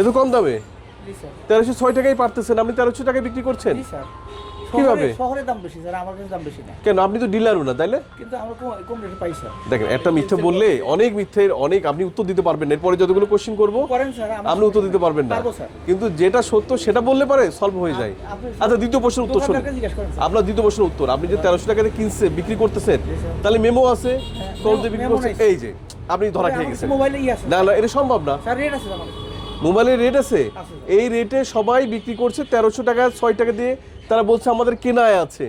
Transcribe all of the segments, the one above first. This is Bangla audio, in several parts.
এত কম দামে জি স্যার 1306 টাকায় পারতেছেন, আপনি 1300 টাকায় বিক্রি করছেন জি স্যার কিভাবে? শহরের দাম বেশি স্যার, আমার কাছে দাম বেশি না, কেন? আপনি তো ডিলারও না, তাইলে? কিন্তু আমরা কম রেটে পাই স্যার। দেখেন, একটা মিথ্যে বললে অনেক মিথ্যের অনেক আপনি উত্তর দিতে পারবেন না, এরপরে যতগুলো কোশ্চেন করবো করেন স্যার, আপনি উত্তর দিতে পারবেন না, পারবো স্যার। কিন্তু যেটা সত্য সেটা বললে পারে সলভ হয়ে যায়। আপনি আচ্ছা, দ্বিতীয় প্রশ্নের উত্তর শুনুন। দোকানদারকে জিজ্ঞেস করেন স্যার। আপনার দ্বিতীয় প্রশ্নের উত্তর, আপনি যে 1300 টাকাতে কিনছে বিক্রি করতেছেন, স্যার। তাহলে মেমো আছে কোন যে বিক্রি মেমো করছে, নাই। এই যে আপনি ধরা খেয়ে গেছেন। মোবাইলে আছে না না, এটা সম্ভব না। স্যার, রেট আছে আমার মোবাইলের রেট আছে, আছে। এই রেটে সবাই বিক্রি করছে 1300 টাকা 6 টাকা দিয়ে, তারা বলছে আমাদের কেনায় আছে,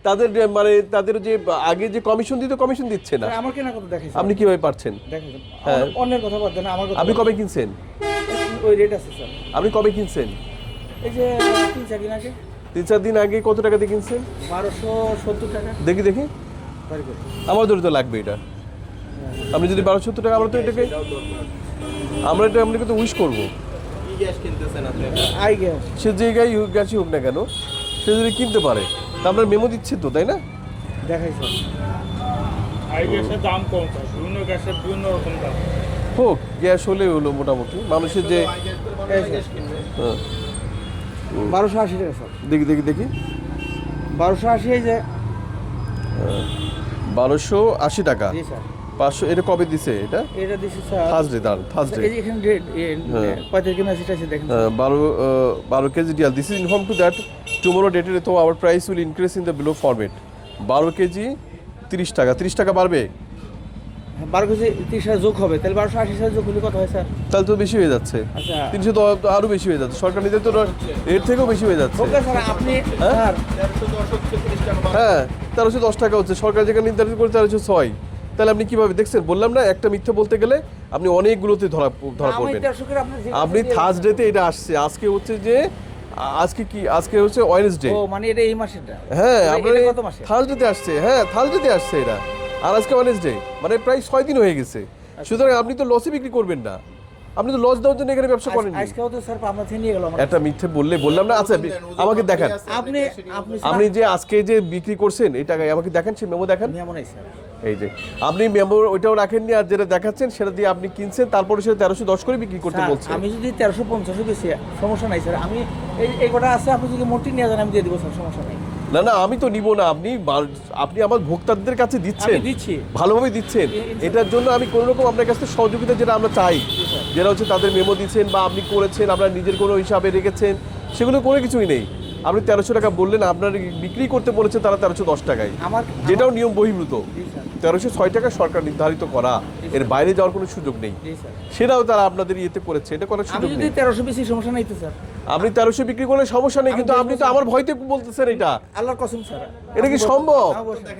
তাদের মানে তাদের যে আগে যে কমিশন দিত কমিশন দিচ্ছে না। স্যার, আমার কেনা কত দেখেন আপনি কিভাবে পারছেন? দেখেন হ্যাঁ। অন্যের কথা বাদ দেন, আমার কথা আপনি বলেন। কবে কিনছেন? ওই রেট আছে স্যার, আপনি কবে কিনছেন? এই যে 3-4 দিন আগে 3-4 দিন আগে কত টাকা দিয়ে কিনছেন? 1270 টাকা। দেখি দেখি, বাড়ি করে। আমার ধরে তো লাগবে এটা। আপনি যদি 1270 টাকা, আমরা তো এটাকে আমরা এটা আপনাকে তো উইশ করবো, আই গ্যাস সে জায়গায় গ্যাসই হোক না কেন, সে যদি কিনতে পারে তা আপনার মেমো দিচ্ছে তো, তাই না? দেখাই স্যার। আই গ্যাসের দাম কম স্যার, বিভিন্ন গ্যাসের বিভিন্ন রকম দাম। হোক, গ্যাস হলে হলো মোটামুটি মানুষের যে এই স্যার, হ্যাঁ। 1280 টাকা স্যার, দেখি দেখি দেখি, 1280 এই যে 1280 টাকা। জি স্যার। 500 এটা কবে দিছে? এটা এটা দিছি স্যার থার্সডে, দাঁড়ান, থার্সডে। এই যে এখানে রেট 35 কেজি মেসেজ আছে দেখেন। 12 কেজি ডিয়াল। This is inform to that tomorrow dated to our price will increase in the below format. 12 KG 30 টাকা, 30 টাকা বাড়বে, 12 কেজি 30 টাকা যোগ হবে, তাহলে 1280 টাকা যোগ হলে কত হয় স্যার? তাহলে তো বেশি হয়ে যাচ্ছে। আচ্ছা 300 তো আরো বেশি হয়ে যাচ্ছে, সরকার নিজে তো এর থেকেও বেশি হয়ে যাচ্ছে। ওকে স্যার, আপনি স্যার হ্যাঁ, 1310 টাকা হচ্ছে, সরকার যেখানে নির্ধারিত করে 1306। তাহলে আপনি কিভাবে দেখছেন? বললাম না, একটা মিথ্যা বলতে গেলে আপনি অনেকগুলোতে ধরা আমি পড়বেন। 1300 করে আপনি আপনি থার্সডেতে এটা আসছে, আজকে হচ্ছে যে আজকে কি, আজকে হচ্ছে ওয়েডনেসডে। ও মানে এটা এই মাসেরটা। হ্যাঁ, এটা আপনার কত মাসে? থার্সডেতে আসছে, হ্যাঁ থার্সডেতে আসছে এটা, আর আজকে ওয়েডনেসডে, মানে প্রায় 6 দিন হয়ে গেছে। সুতরাং আপনি তো লসে বিক্রি করবেন না, আপনি তো লস দেওয়ার জন্য এখানে ব্যবসা করেন। আজকেও তো স্যার আপনার থেকে নিয়ে গেল আমার। একটা মিথ্যে বললে বললাম না। আচ্ছা, আমাকে দেখান, আপনি আপনি আপনি যে আজকে যে বিক্রি করছেন এই টাকায়, আমাকে দেখেন, সেই মেমো দেখেন। এমন নাই স্যার। এই যে আপনি মেমো ওইটাও রাখেননি, আর যেটা দেখাচ্ছেন সেটা দিয়ে আপনি কিনছেন, তারপরে সেটা 1310 করে বিক্রি করতে স্যার, বলছেন। আমি যদি 1350 বেশি সমস্যা নাই স্যার, আমি এই কটা আছে, আপনি যদি মোটি নিয়ে যান আমি দিয়ে দিব স্যার, সমস্যা নাই। না না, আমি তো নিব না, আপনি আমার ভোক্তাদের কাছে দিচ্ছেন, আমি দিচ্ছি। ভালোভাবে দিচ্ছেন, এটার জন্য আমি কোনো রকম আপনার কাছে সহযোগিতা যেটা আমরা চাই, যেটা হচ্ছে তাদের মেমো দিচ্ছেন বা আপনি করেছেন, আপনার নিজের কোনো হিসাবে রেখেছেন, সেগুলো কোনো কিছুই নেই। আপনি 1300 টাকা বললেন, আপনার বিক্রি করতে বলেছে তারা 1310 টাকায়, যেটাও নিয়ম বহির্ভূত। জি স্যার। 1306 টাকা সরকার নির্ধারিত করা, এর বাইরে যাওয়ার কোনো সুযোগ নেই, জি স্যার। সেটাও তারা আপনাদের ইয়েতে করেছে, এটা করার আমি সুযোগ যদি নেই। 1300 বেশি সমস্যা নাই তো স্যার, আপনি 1300 বিক্রি করলে সমস্যা নেই, কিন্তু আমি আপনি তো আমার ভয়তে বলতেছেন এটা, আল্লাহর কসম স্যার। এটা কি সম্ভব? অবশ্যই।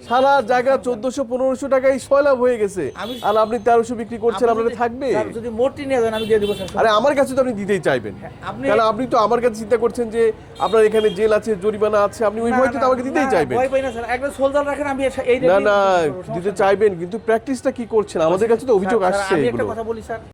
সারা জায়গা 1400-1500 টাকায় সয়লাভ হয়ে গেছে, আর আপনি 1300 বিক্রি করছেন, আপনারা থাকবে? স্যার, যদি মোটি নিয়ে যান আমি দিয়ে দিব স্যার। আরে আমার কাছে তো আপনি দিতেই চাইবেন, আপনি কারণ আপনি তো আমার কাছে চিন্তা করছেন যে আপনার এখানে জেল আছে, জরিমানা আছে, আপনি ওই ভয়তে তো আমাকে দিতেই চাইবেন। ভয় পাই না স্যার, একদম সোলজার রাখেন, আমি এই না না, দিতে চাইবেন, কিন্তু প্র্যাকটিসটা কি করছেন? আমাদের কাছে তো অভিযোগ স্যার, আসছে আমি একটা এগুলো। কথা বলি স্যার,